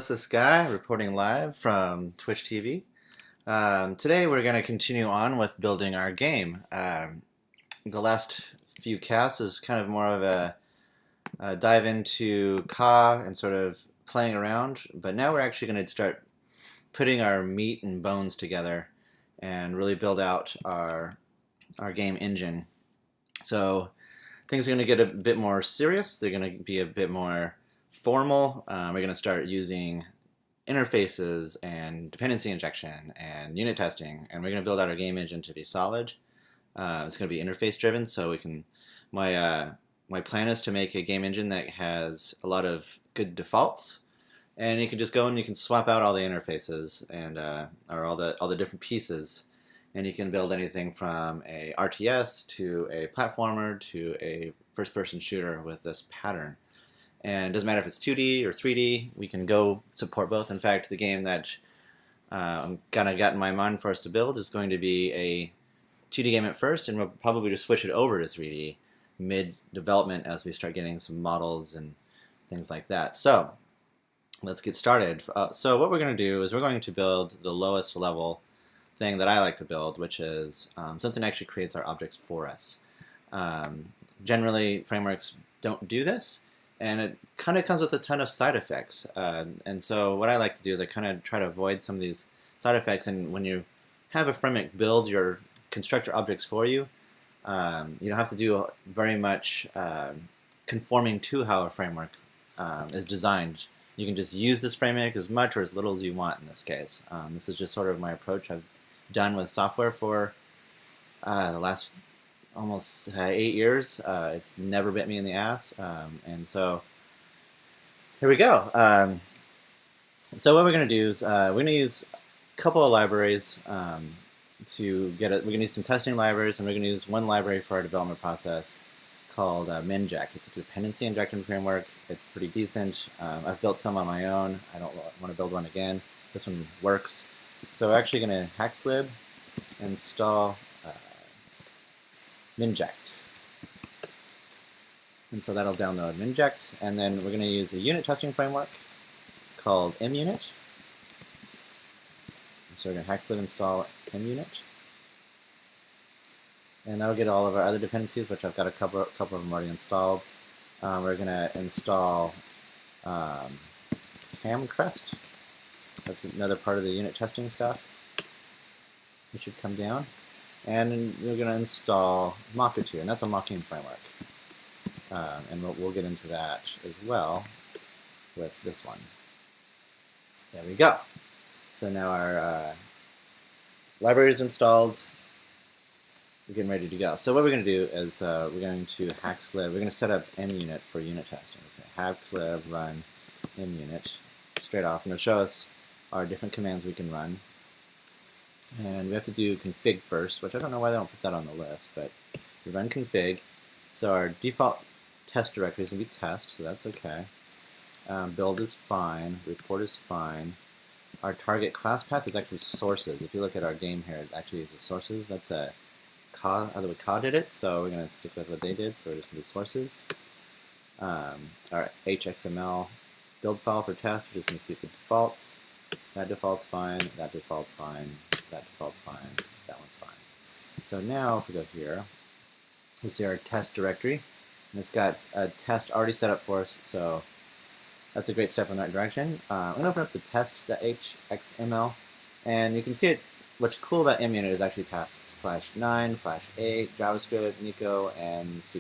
this is Guy reporting live from Twitch TV. Today we're going to continue on with building our game. The last few casts is kind of more of a dive into Ka and sort of playing around, but now we're actually going to start putting our meat and bones together and really build out our game engine. So things are going to get a bit more serious. They're going to be a bit more formal. We're going to start using interfaces and dependency injection and unit testing, and we're going to build out our game engine to be solid. It's going to be interface driven, so we can. My plan is to make a game engine that has a lot of good defaults, and you can just go and you can swap out all the interfaces and or all the different pieces, and you can build anything from a RTS to a platformer to a first-person shooter with this pattern. And it doesn't matter if it's 2D or 3D, we can go support both. In fact, the game that I'm kind of got in my mind for us to build is going to be a 2D game at first, and we'll probably just switch it over to 3D mid-development as we start getting some models and things like that. So let's get started. So what we're going to do is we're going to build the lowest level thing that I like to build, which is something that actually creates our objects for us. Generally, frameworks don't do this, and it kind of comes with a ton of side effects. And so what I like to do is I kind of try to avoid some of these side effects. And when you have a framework build your constructor objects for you, you don't have to do very much conforming to how a framework is designed. You can just use this framework as much or as little as you want in this case. This is just sort of my approach I've done with software for the last almost 8 years. It's never bit me in the ass, and so here we go. So what we're going to do is we're going to use a couple of libraries to get it. We're going to use some testing libraries, and we're going to use one library for our development process called Minject. It's a dependency injection framework. It's pretty decent. I've built some on my own. I don't want to build one again. This one works. So we're actually going to hackslib install Minject. And so that'll download Minject, and then we're going to use a unit testing framework called munit. So we're going to hackslib install munit. And that'll get all of our other dependencies, which I've got a couple of them already installed. We're going to install Hamcrest. That's another part of the unit testing stuff. It should come down. And we're going to install Mach2, and that's a mocking framework. And we'll get into that as well with this one. There we go. So now our library is installed. We're getting ready to go. So what we're going to do is we're going to hackslib. We're going to set up munit for unit testing. So hackslib run munit straight off, and it'll show us our different commands we can run. And we have to do config first, which I don't know why they don't put that on the list, but we run config. So our default test directory is going to be test, so that's okay. Build is fine. Report is fine. Our target class path is actually sources. If you look at our game here, it actually uses sources. That's a Ka, the way Ka did it, so we're going to stick with what they did, so we're just going to do sources. Our HXML build file for test, we're just going to keep the defaults. That default's fine, that default's fine, that default's fine, that one's fine. So now if we go here, we see our test directory, and it's got a test already set up for us, so that's a great step in that direction. I'm going to open up the test.hxml, and you can see it. What's cool about munit is actually tests /9, /8, JavaScript, Nico, and C++.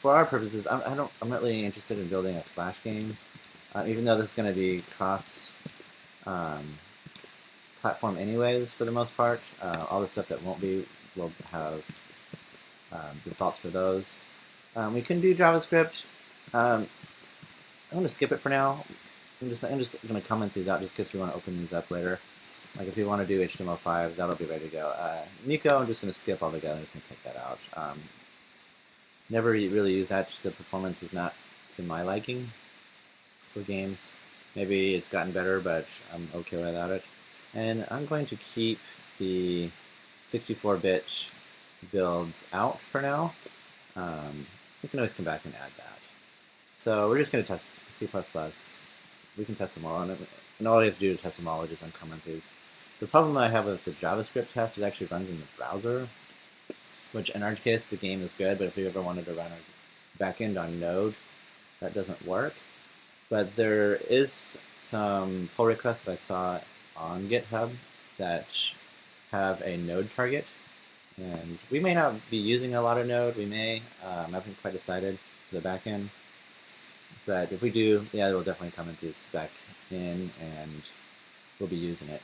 For our purposes, I'm not really interested in building a Flash game, even though this is going to be cross platform anyways for the most part. All the stuff that won't be will have defaults for those. We can do JavaScript. I'm going to skip it for now. I'm just going to comment these out just in case we want to open these up later. Like if you want to do HTML5, that'll be ready to go. Nico, I'm just going to skip altogether. I'm just going to take that out. Never really use that. The performance is not to my liking for games. Maybe it's gotten better, but I'm okay without it. And I'm going to keep the 64-bit build out for now. We can always come back and add that. So we're just going to test C++. We can test them all, and all you have to do to test them all is just uncomment these. The problem that I have with the JavaScript test is it actually runs in the browser, which in our case the game is good, but if you ever wanted to run a backend on Node, that doesn't work. But there is some pull requests that I saw on GitHub that have a Node target, and we may not be using a lot of Node. We may. I haven't quite decided for the backend. But if we do, yeah, we'll definitely comment these back in, and we'll be using it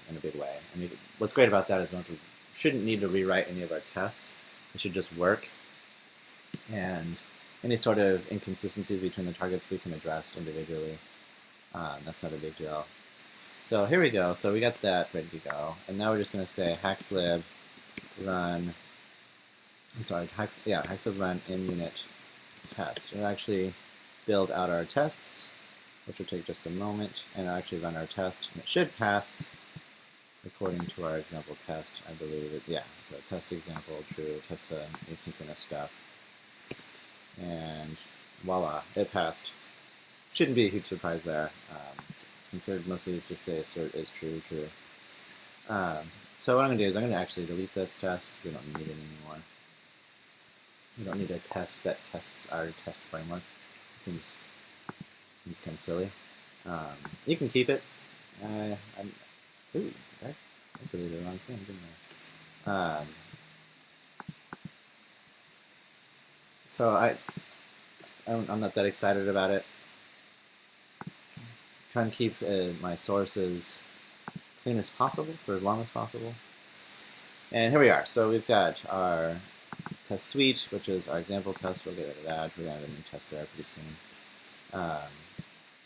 in a big way. And what's great about that is we shouldn't need to rewrite any of our tests. It should just work. And any sort of inconsistencies between the targets we can address individually. That's not a big deal. So here we go. So we got that ready to go. And now we're just going to say hackslib run, hackslib run in unit test. We'll actually build out our tests, which will take just a moment, and I'll actually run our test, and it should pass according to our example test, I believe. So test example, true, test asynchronous stuff, and voila, it passed. Shouldn't be a huge surprise there, since most of these just say assert is true, true. So what I'm going to do is I'm going to actually delete this test, because we don't need it anymore. We don't need a test that tests our test framework. Seems kind of silly. You can keep it. I deleted the wrong thing, didn't I? So I'm not that excited about it. Try and keep my sources clean as possible for as long as possible. And here we are. So we've got our test suite, which is our example test. We'll get rid of that. We're going to have a new test there pretty soon.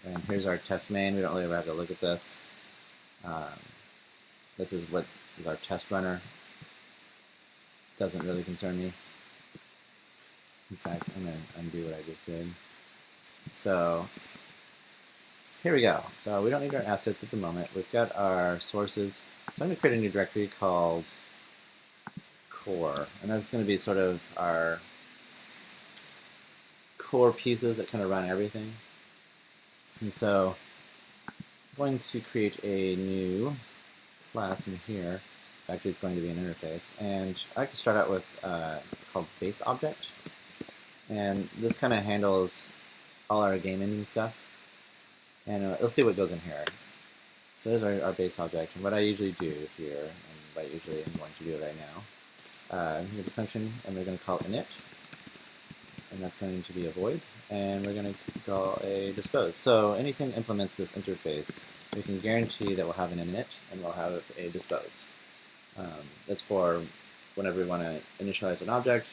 And here's our test main. We don't really ever have to look at this. This is what is our test runner. Doesn't really concern me. In fact, I'm going to undo what I just did. So here we go. So we don't need our assets at the moment. We've got our sources. So I'm going to create a new directory called core, and that's going to be sort of our core pieces that kind of run everything. And so I'm going to create a new class in here. Actually, it's going to be an interface, and I like to start out with called base object, and this kind of handles all our game engine stuff. And let's see what goes in here. So there's our base object, and what I usually do here, and what I usually am going to do right now. Here's a function, and we're going to call init, and that's going to be a void, and we're going to call a dispose. So anything that implements this interface, we can guarantee that we'll have an init and we'll have a dispose. That's for whenever we want to initialize an object,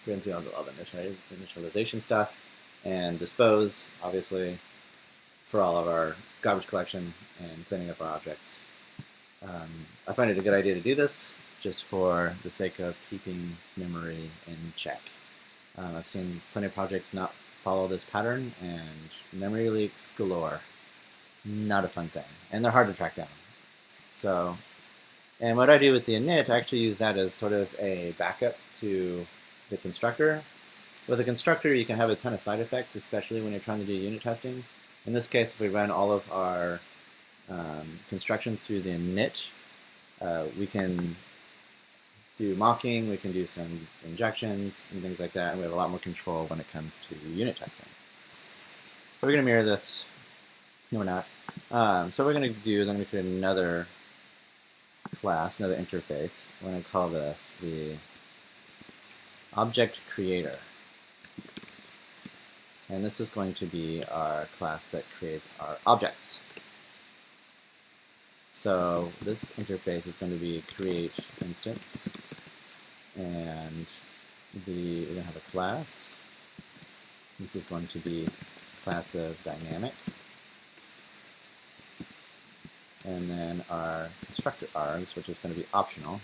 we're going to do all the initialization stuff, and dispose, obviously, for all of our garbage collection and cleaning up our objects. I find it a good idea to do this, just for the sake of keeping memory in check. I've seen plenty of projects not follow this pattern, and memory leaks galore. Not a fun thing, and they're hard to track down. So, and what I do with the init, I actually use that as sort of a backup to the constructor. With a constructor, you can have a ton of side effects, especially when you're trying to do unit testing. In this case, if we run all of our construction through the init, we can do mocking, we can do some injections and things like that, and we have a lot more control when it comes to unit testing. So we're going to mirror this. No, we're not. So what we're going to do is I'm going to create another class, another interface. We're going to call this the object creator. And this is going to be our class that creates our objects. So this interface is going to be create instance, and we're going to have a class. This is going to be class of dynamic, and then our constructor args, which is going to be optional,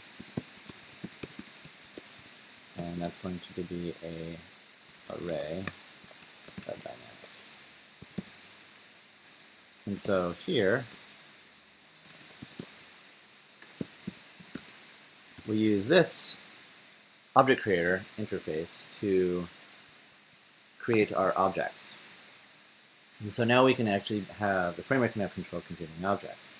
and that's going to be a array of dynamic. And so here we use this object creator interface to create our objects. And so now we can actually have, the framework can have control computing objects.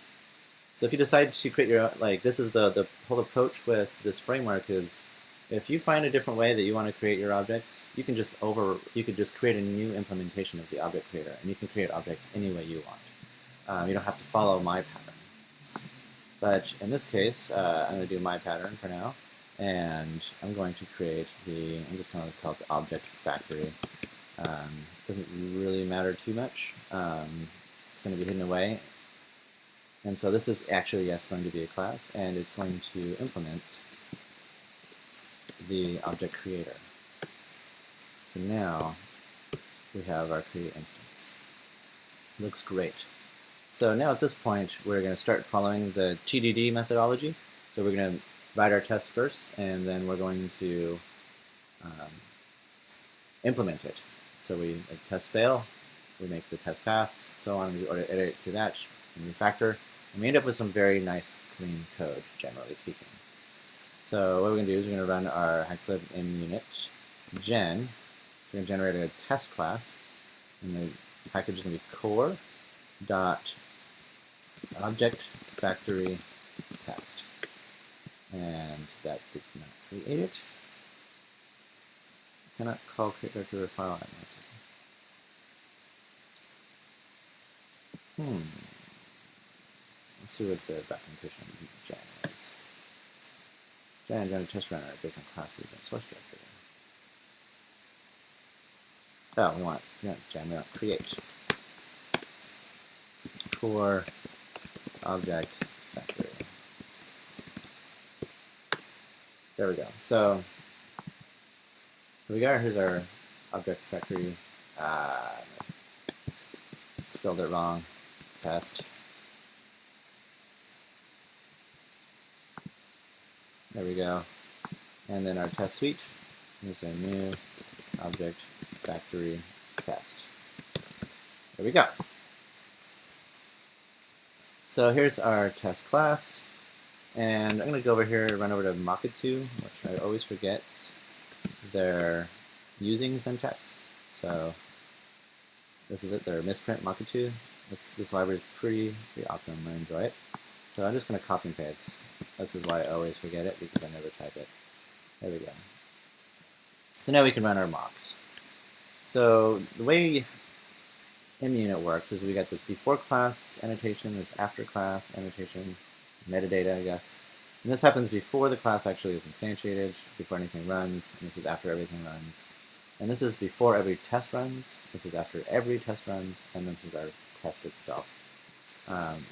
So if you decide to create your, this is the whole approach with this framework is, if you find a different way that you want to create your objects, you can just create a new implementation of the object creator, and you can create objects any way you want. You don't have to follow my pattern. But in this case, I'm going to do my pattern for now, and I'm going to create I'm just going to call it the object factory. Doesn't really matter too much. It's going to be hidden away. And so this is actually, yes, going to be a class, and it's going to implement the object creator. So now we have our create instance. Looks great. So now at this point, we're going to start following the TDD methodology. So we're going to write our tests first, and then we're going to implement it. So we test fail, we make the test pass, so on, we iterate through that, and refactor, and we end up with some very nice, clean code, generally speaking. So what we're going to do is we're going to run our hexlib in munit gen. We're going to generate a test class, and the package is going to be core dot object factory test, and that did not create it. Cannot call create directory or file item. Let's see what the documentation of Gen is. Gen test runner based on classes and source directory. Oh, we want Gen, we want create core object factory. There we go. So here's our object factory. Spelled it wrong. Test. There we go. And then our test suite. Here's a new object factory test. There we go. So here's our test class. And I'm going to go over here and run over to Makatu, which I always forget their using syntax. So this is it, their misprint Makatu. This library is pretty awesome. I enjoy it. So I'm just going to copy and paste. This is why I always forget it, because I never type it. There we go. So now we can run our mocks. So the way munit works is we got this before class annotation, this after class annotation, metadata, I guess. And this happens before the class actually is instantiated, before anything runs, and this is after everything runs. And this is before every test runs, this is after every test runs, and this is our test itself.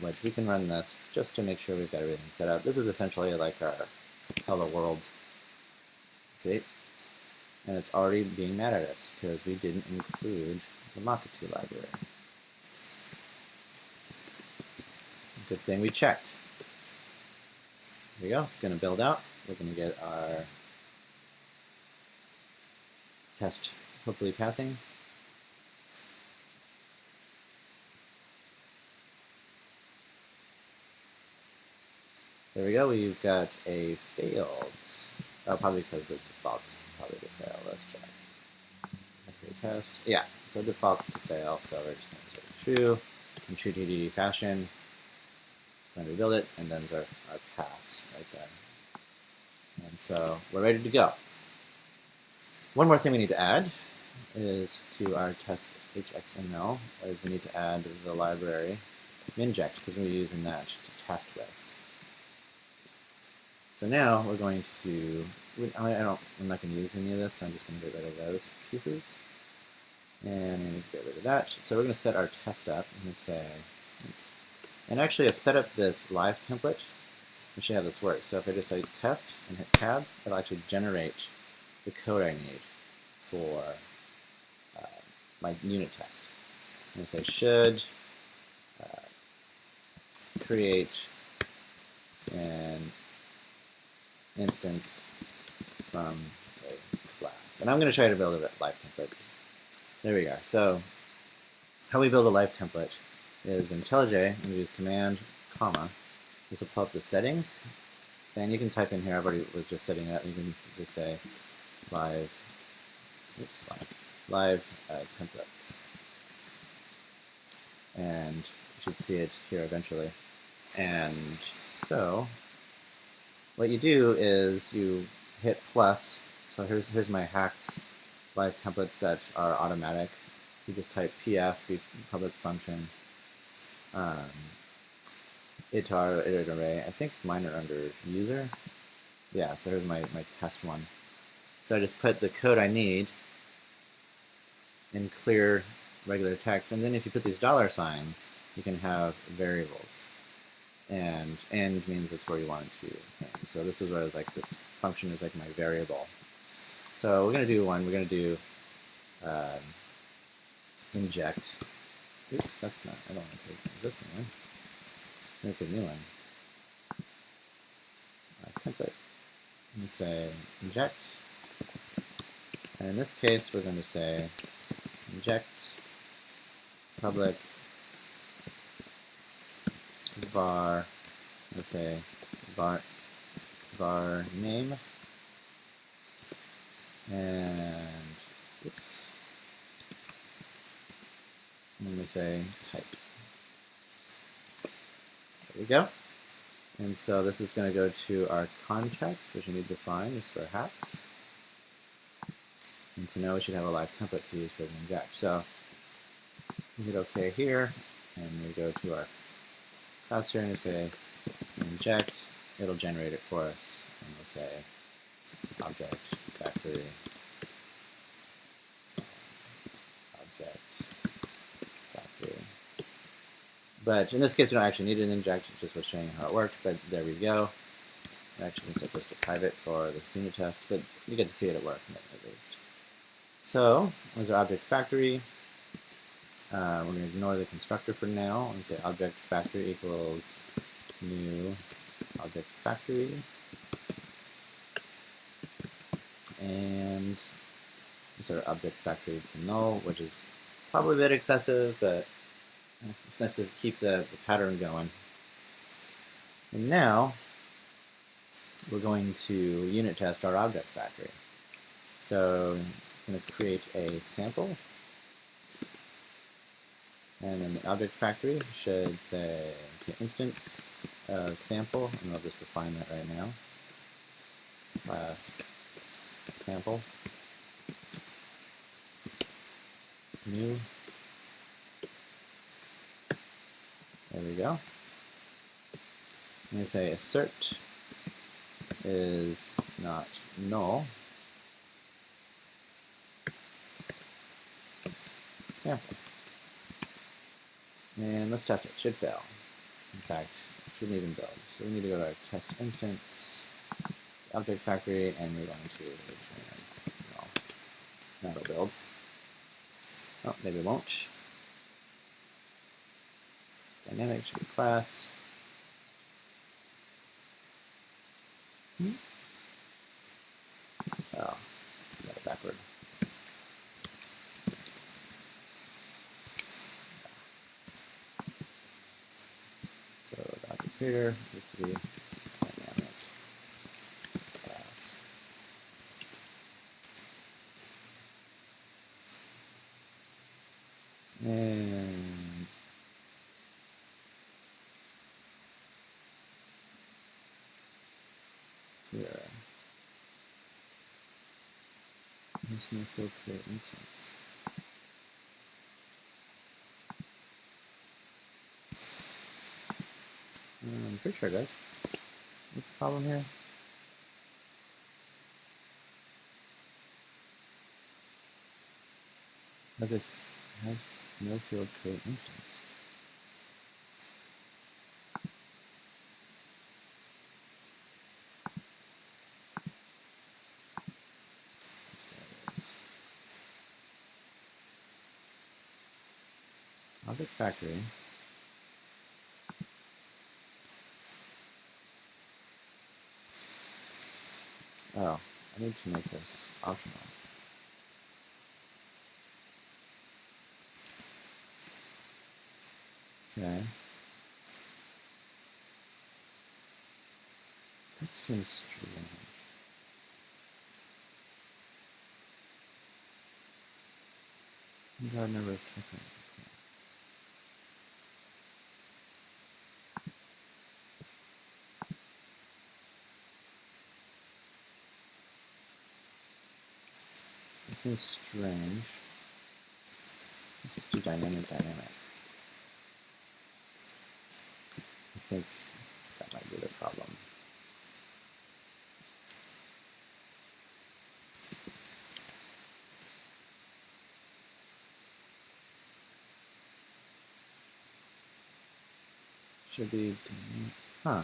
Which we can run this just to make sure we've got everything set up. This is essentially like our hello world. See? And it's already being mad at us because we didn't include the Makatu library. Good thing we checked. Here we go. It's going to build out. We're going to get our test hopefully passing. There we go. We've got a failed. Oh, probably because the default's probably to fail. Let's check. Test. Yeah, so default's to fail, so we're just going to say true in true TDD fashion. It's going to rebuild it, and then there's our pass right there. And so we're ready to go. One more thing we need to add is to our test HXML is we need to add the library inject, because we're using that to test with. So now we're going to, I'm not going to use any of this, so I'm just going to get rid of those pieces. And get rid of that. So we're going to set our test up. I'm going to say, and actually I've set up this live template. We should have this work. So if I just say test and hit tab, it'll actually generate the code I need for my unit test. I'm going to say should create an instance from a class. And I'm going to try to build a live template. There we go. So how we build a live template is in IntelliJ, I'm going to use command, comma. This will pull up the settings. And you can type in here, I already was just setting it up. You can just say live templates. and you should see it here eventually. And so what you do is you hit plus. So here's my hacks live templates that are automatic. You just type pf public function itar iterate array. I think mine are under user. Yeah, so here's my test one. So I just put the code I need in clear regular text, and then if you put these $signs, you can have variables. And end means that's where you want it to end. So this is where I was like, this function is like my variable. So we're going to do one. We're going to do inject. Oops, that's not, I don't want to take this one. Make a new one. Template. I'm going to say inject. And in this case, we're going to say inject public var, let's say var name, and oops, I'm going to say type. There we go. And so this is going to go to our context, which we need to define is for hacks. And so now we should have a live template to use for the inject. So we hit OK here, and we go to our class here and say inject. It'll generate it for us, and we'll say object factory But in this case, we don't actually need an inject. It just was showing you how it worked. But there we go. I actually can set this to private for the unit test, but you get to see it at work at least. So as our object factory, we're going to ignore the constructor for now and say object factory equals new object factory, and set our object factory to null, which is probably a bit excessive, but it's nice to keep the pattern going. And now we're going to unit test our object factory. So I'm going to create a sample, and then the object factory should say instance of sample, and we'll just define that right now. Class sample new. There we go. I'm going to say assert is not null. Sample. And let's test it. Should fail. In fact, it shouldn't even build. So we need to go to our test instance, object factory, and we're going to return null. That'll build. Oh, maybe it won't. Dynamic should be class. Oh, got it backward. So the object creator used to be dynamic class. And here, there's no field create instance. I'm pretty sure it does. What's the problem here? As if it has no field create instance. Object factory. Oh, I need to make this optional. Okay. That seems strange. I've never taken it. seems strange. This is too dynamic. I think that might be the problem. Should be, huh.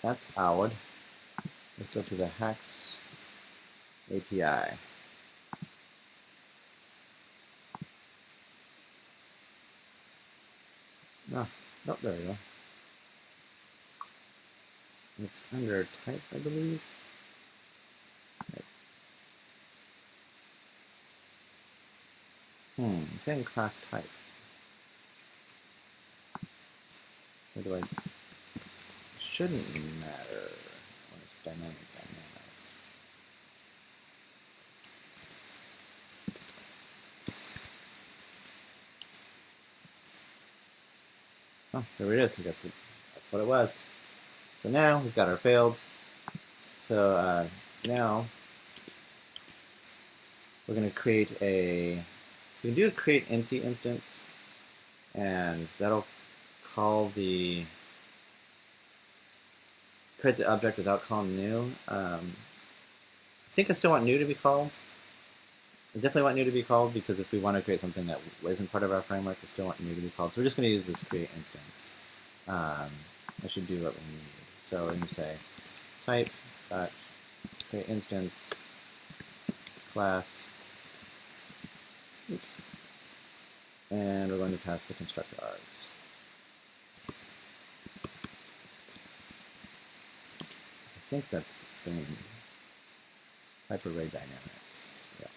That's odd. Let's go to the Hex API. No, oh, there we go. It's under type, I believe. It's in class type. So do I? Shouldn't matter when it's dynamic. Oh, there it is. I guess that's what it was. So now we've got our failed. So now we're going to create a. We can do a create empty instance, and that'll call the create the object without calling new. I think I still want new to be called. I definitely want new to be called because if we want to create something that isn't part of our framework, we still want new to be called. So we're just going to use this create instance. That should do what we need. So we're going to say type dot create instance class. Oops. And we're going to pass the constructor args. I think that's the same. Type array dynamic. Yeah.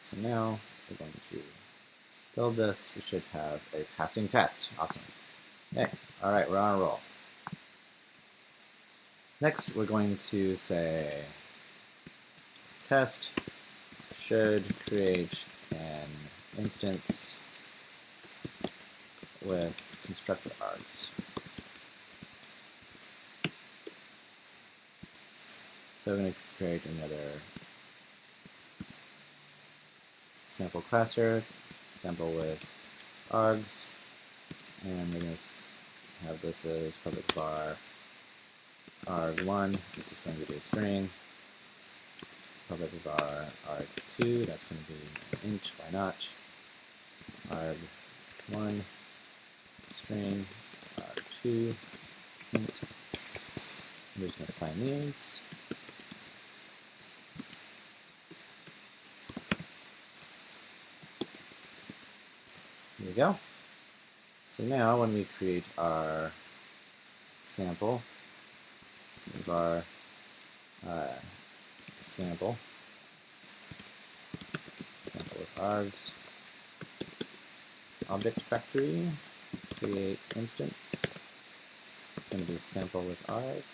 So now we're going to build this. We should have a passing test. Awesome. Okay. All right, we're on a roll. Next, we're going to say test should create an instance with constructor args. So we're going to create another sample class here, sample with args, and we're going to have this as public var arg1. This is going to be a string. Public var arg2, that's going to be an int, why not? Arg1 string arg2 int. I'm just going to assign these. There we go. So now when we create our sample, var sample with args, object factory, create instance, it's going to be sample with args,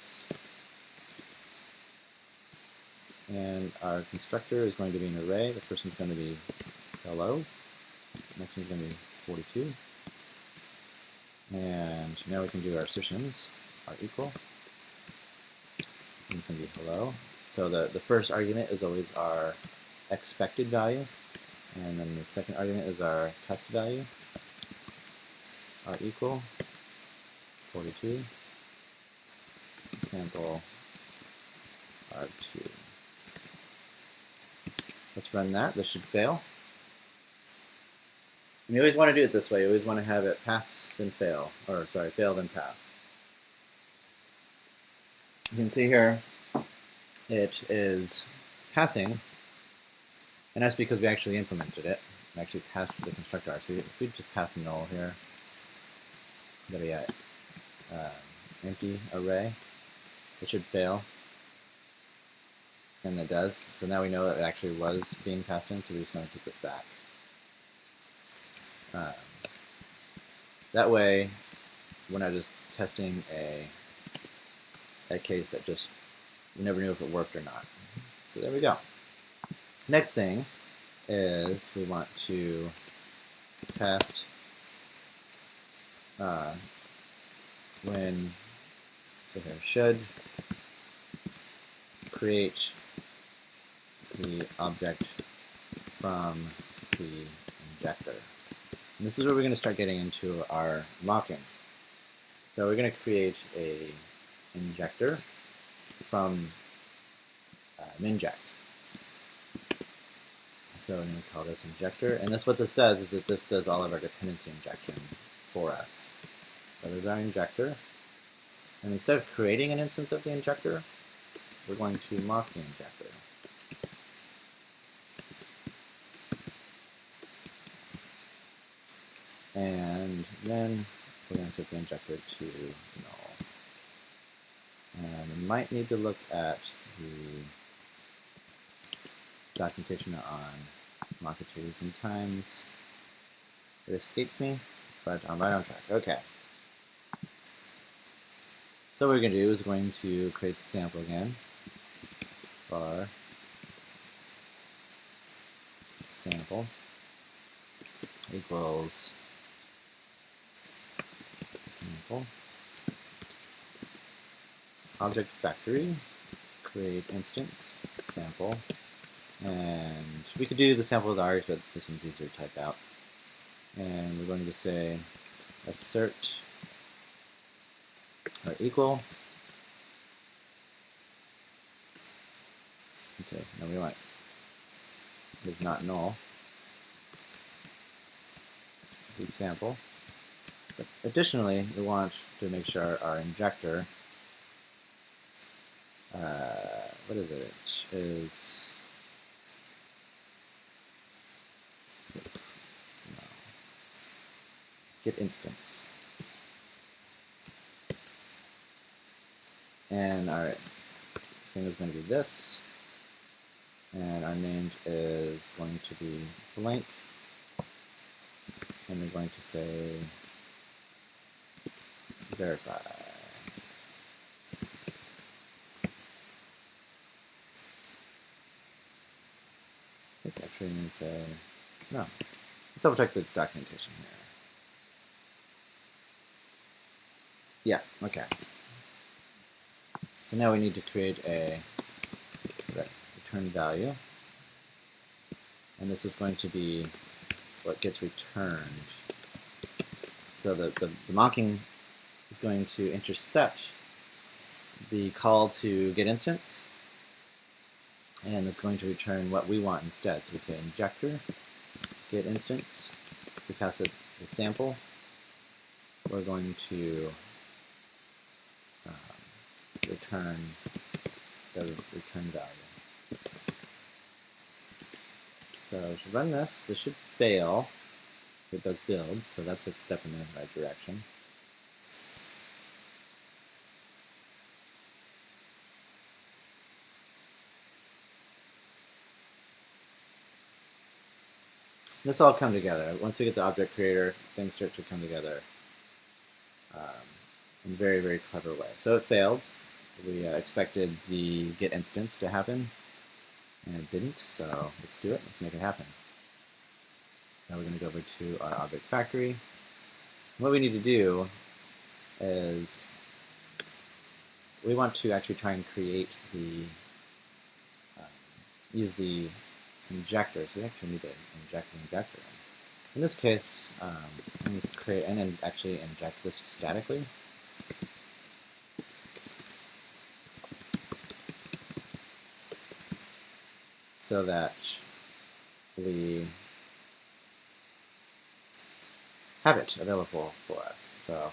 and our constructor is going to be an array. The first one's going to be hello, next one's going to be 42, and now we can do our assertions, are equal, and it's going to be hello. So the first argument is always our expected value, and then the second argument is our test value, are equal, 42, sample arg2. Let's run that. This should fail. And you always want to do it this way. You always want to have it pass, then fail. Or, sorry, fail, then pass. You can see here, it is passing, and that's because we actually implemented it. We actually passed the constructor. So if we just pass null here, there we have empty array, it should fail. And it does. So now we know that it actually was being passed in, so we're just going to take this back. That way, we're not just testing a case that just we never knew if it worked or not. So there we go. Next thing is we want to test when, so here, should create the object from the injector. And this is where we're going to start getting into our mocking. So we're going to create a injector from inject. So we're going to call this injector, and what this does is that this does all of our dependency injection for us. So there's our injector, and instead of creating an instance of the injector, we're going to mock the injector. And then we're going to set the injector to null. And we might need to look at the documentation on mockatoos. Sometimes it escapes me, but I'm right on track. Okay. So what we're going to do is we're going to create the sample again. Var sample equals sample object factory, create instance sample, and we could do the sample with ours, but this one's easier to type out. And we're going to say assert or equal. And say no, we want is not null. Do sample. But additionally, we want to make sure our injector, what is it? Is no, get instance. And our thing is going to be this, and our name is going to be blank, and we're going to say verify. I think actually we need to say, no, let's double check the documentation here. Yeah, okay. So now we need to create a return value, and this is going to be what gets returned. So the mocking is going to intercept the call to get instance, and it's going to return what we want instead. So we say injector get instance, we pass it the sample, we're going to return the return value. So we should run this. This should fail. It does build, so that's a step in the right direction. This all come together. Once we get the object creator, things start to come together in a very, very clever way. So it failed. We expected the get instance to happen, and it didn't, so let's do it. Let's make it happen. Now we're going to go over to our object factory. What we need to do is we want to actually try and create the, use the injector. So we actually need to inject the injector. In this case, we need to create and then actually inject this statically. So that we have it available for us. So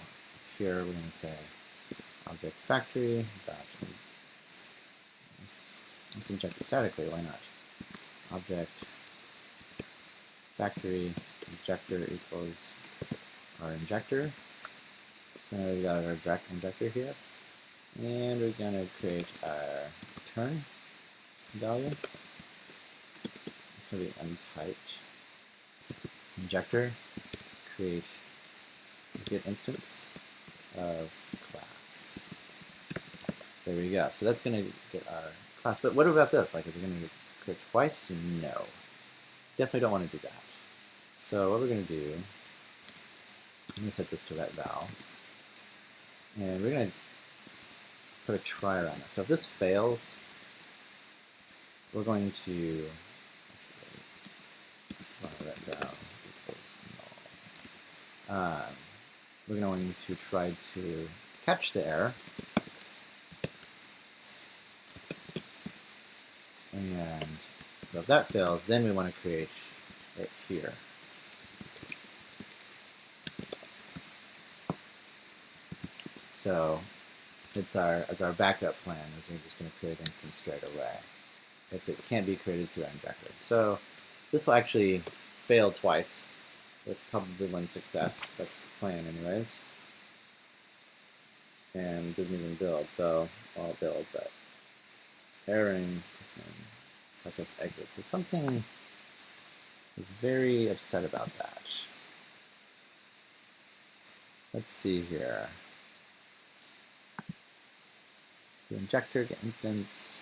here we're going to say object factory dot, let's inject it statically, why not? Object factory injector equals our injector. So now we've got our direct injector here, and we're going to create our return value. It's going to be untyped injector, create get instance of class. There we go. So that's going to get our class. But what about this? Like, if we're going to click twice? No. Definitely don't want to do that. So what we're going to do Let me set this to that val. And we're going to put a try around this. So if this fails, we're going to that val equals null. We're going to try to catch the error. And so if that fails, then we want to create it here. So it's our backup plan is we're just going to create instance straight away if it can't be created through injector. So this will actually fail twice with probably one success. That's the plan anyways. And didn't even build, so I'll build, but erroring process exit. So something is very upset about that. Let's see here. The injector get instance.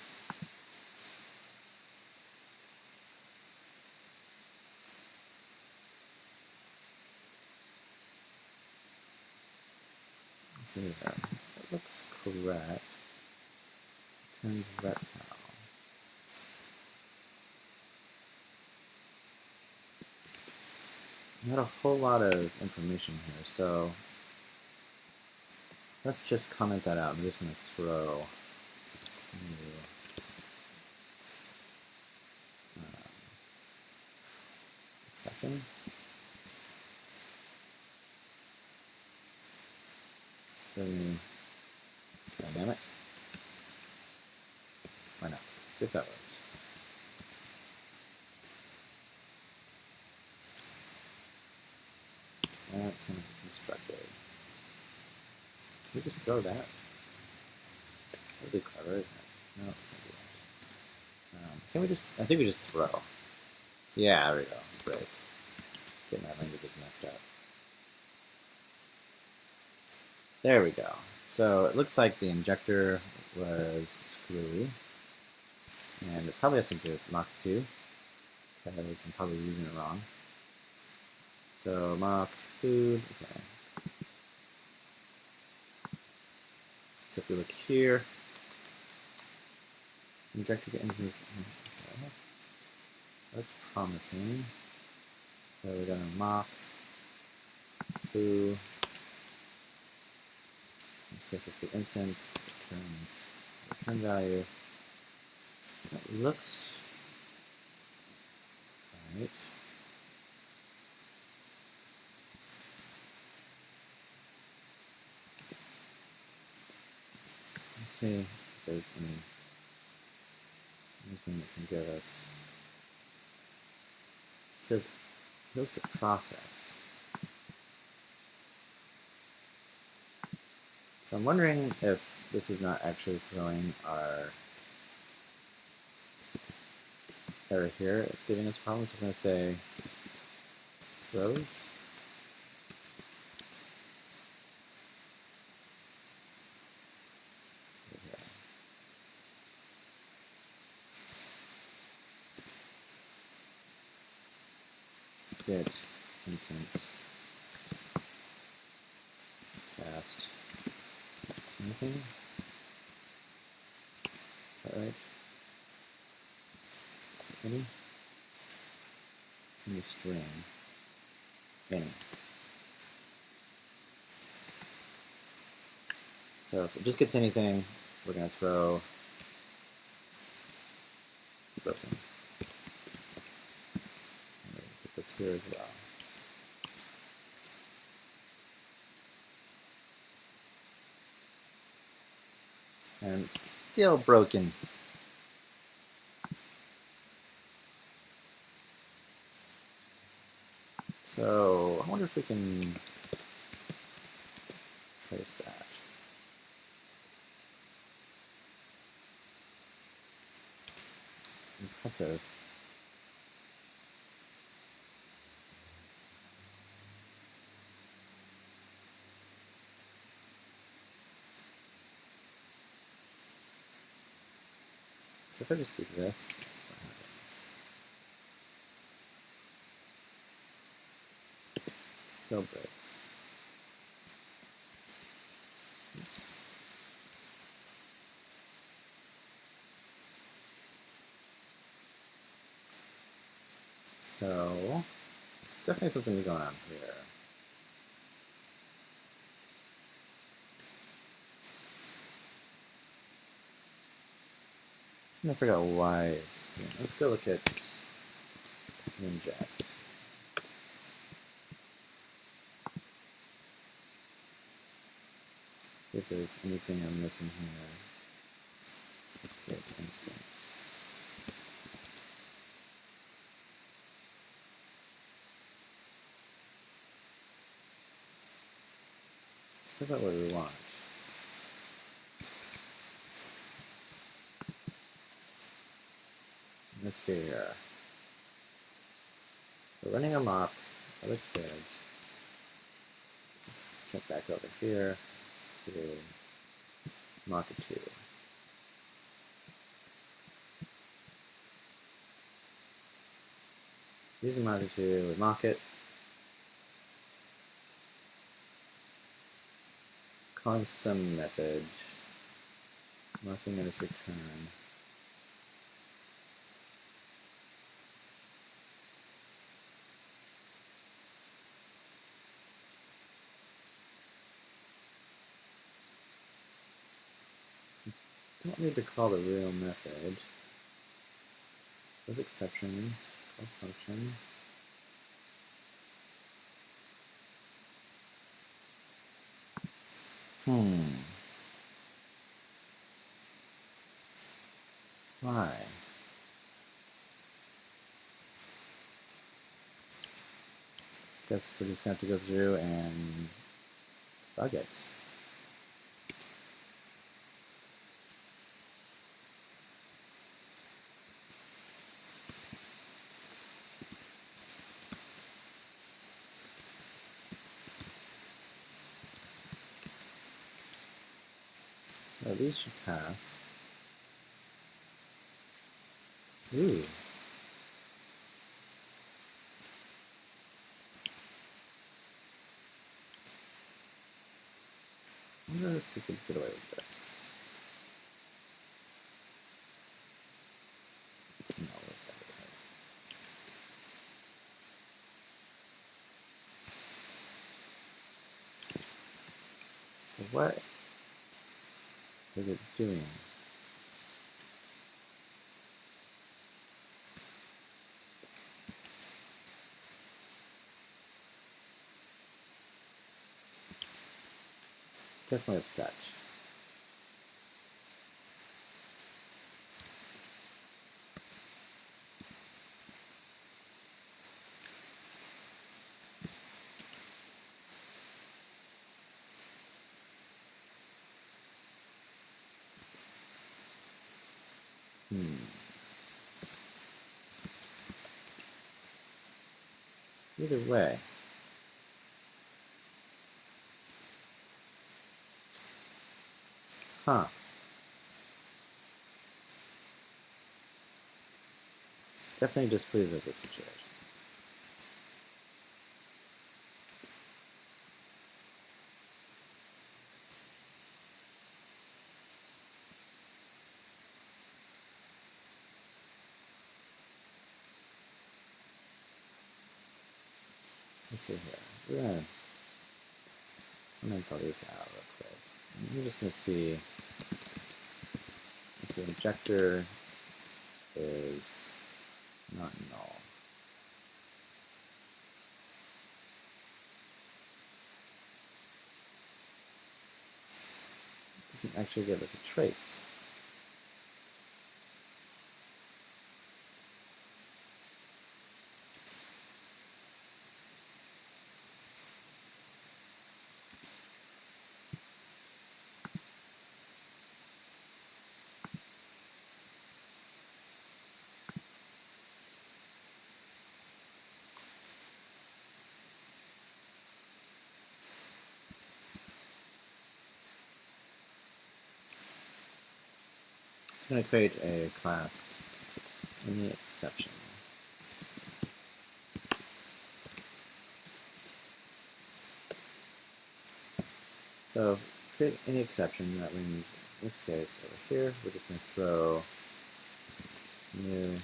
Let's see here. It looks correct. Turns reptile. Not a whole lot of information here, so let's just comment that out. I'm just going to throw new exception. Very dynamic. Why not? See if that works. That can be constructed. Can we just throw that? That would be clever, isn't it? No, can't do that. Can we just, I think we just throw. Yeah, there we go. Break. Getting that language messed up. There we go. So it looks like the injector was screwy. And it probably has to do with Mach 2, because I'm probably reading it wrong. So Mach food, okay. So if we look here, injector get instance, okay. That's promising. So we're going to Mach foo. This is the instance, returns return value. That looks right. Let's see if there's anything that can give us. It says here's the process. So I'm wondering if this is not actually throwing our error here. It's giving us problems. We're going to say throws. Get instance fast anything. Is that right? Any string. Any. So if it just gets anything, we're going to throw broken. I'm going to put this here as well. And it's still broken. So I wonder if we can trace that. Impressive. So if I just do this, what happens? Still breaks. So, definitely something going on here. I'm trying to figure out why it's. Let's go look at inject. See if there's anything I'm missing here. Get instance. Let's about what we want. Let's see here. We're running a mock. That looks good. Let's jump back over here to mock it 2. Using mock it 2, we mock it. Calling some method. Mocking and its return. Don't need to call the real method. With exception, call function. Why? Guess we're just going to have to go through and bug it. So these should pass. Ooh. I wonder if we could get away with this. No, we're better. So what is it doing? Definitely upset. Either way. Huh. Definitely displeased with this situation. Let's see here. I'm going to pull these out real quick. And we're just going to see if the injector is not null. It doesn't actually give us a trace. I'm going to create a class any exception. So create any exception. That means in this case over here we're just going to throw new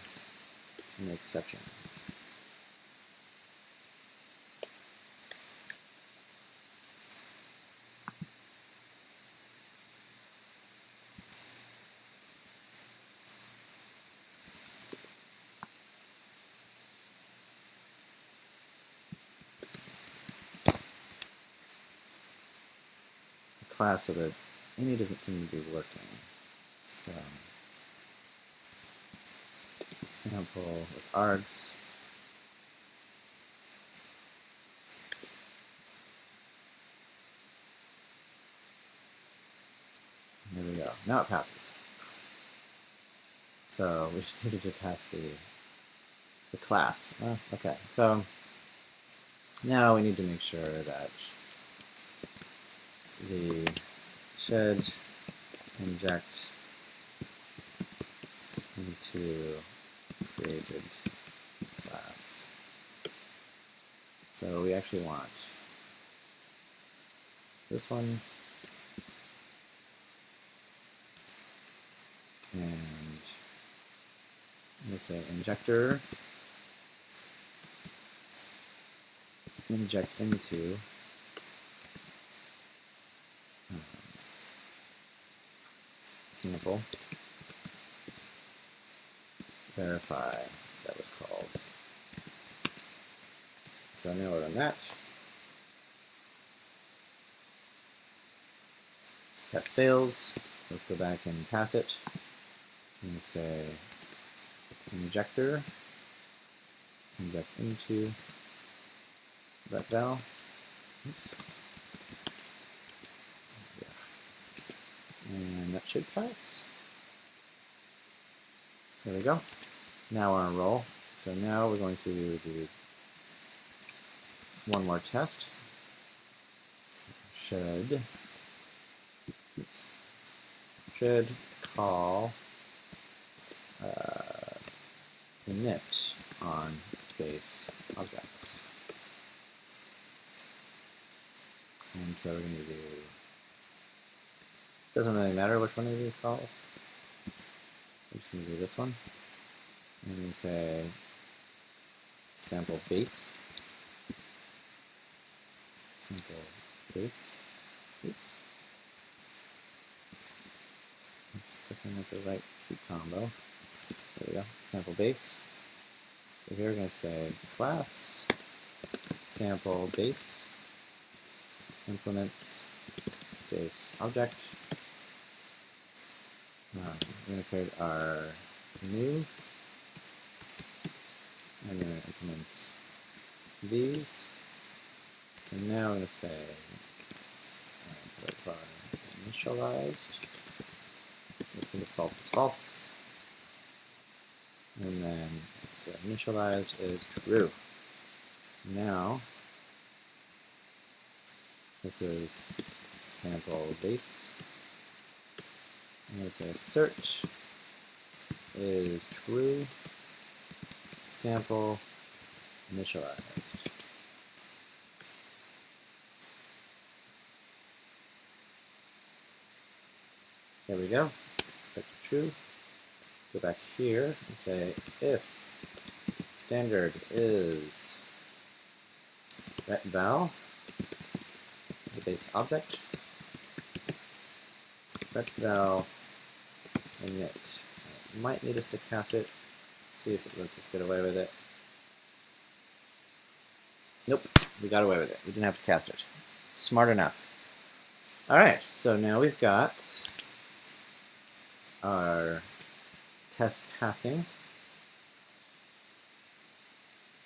any exception. class so that any doesn't seem to be working. So sample with args. There we go. Now it passes. So we just needed to pass the class. Okay, so now we need to make sure that the should inject into created class. So we actually want this one and I'm going to say injector inject into sample verify that was called. So now we're on that. That fails, so let's go back and pass it. And say injector inject into that val. Oops. Yeah. And that should pass. There we go. Now we're on a roll. So now we're going to do one more test. Should call init on base objects. And so we're going to do, doesn't really matter which one of these calls. I'm just going to do this one. And then say sample base. Sample base. Oops. Looking at the right key combo. There we go. Sample base. So here we're going to say class sample base implements base object. We're going to create our new. I'm going to implement these. And now I'm going to say initialized. The default is false. And then so initialized is true. Now this is sample base. I'm going to say search is true. Sample initialized. There we go. Expect true. Go back here and say if standard is val, the base object, val init. Might need us to cast it. See if it lets us get away with it. Nope, we got away with it. We didn't have to cast it. Smart enough. Alright, so now we've got our test passing.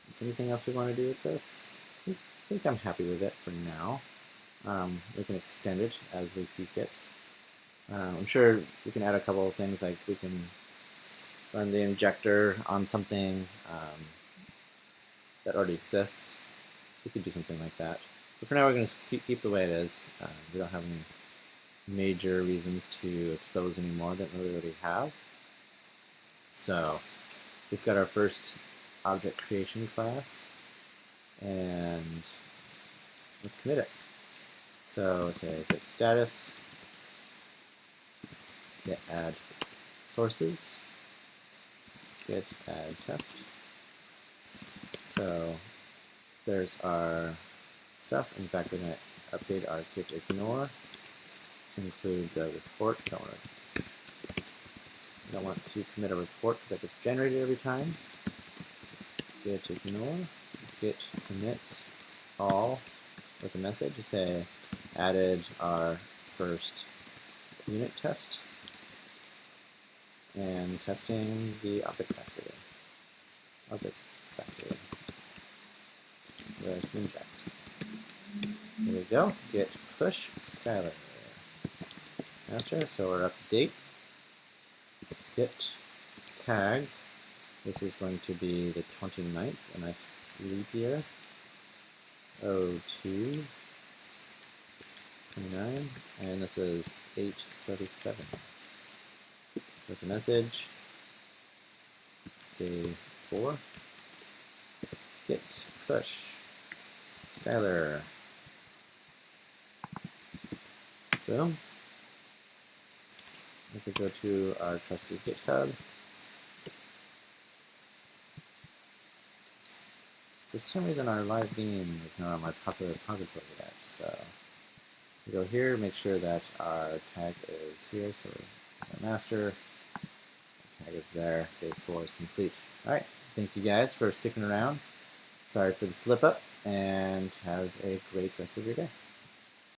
Is there anything else we want to do with this? I think I'm happy with it for now. We can extend it as we see fit. I'm sure we can add a couple of things, like we can run the injector on something that already exists. We could do something like that. But for now, we're going to keep the way it is. We don't have any major reasons to expose any more than we already have. So we've got our first object creation class, and let's commit it. So let's say git status, git add sources, git add test. So there's our stuff. In fact, we're going to update our git ignore to include the report. I don't want to commit a report because that gets generated every time. Git ignore, git commit all with a message to say added our first unit test and testing the object factory. With inject. Here we go. Git push Skylar master. So we're up to date. Git tag. This is going to be the 29th, a nice leap year. 02 29, and this is 8:37. With a message. Day 4. Git push Skylar. Boom. We could go to our trusty GitHub. For some reason, our live game is not on my popular repository yet. So we go here, make sure that our tag is here. So our master tag is there. Day 4 is complete. All right. Thank you guys for sticking around. Sorry for the slip up, and have a great rest of your day.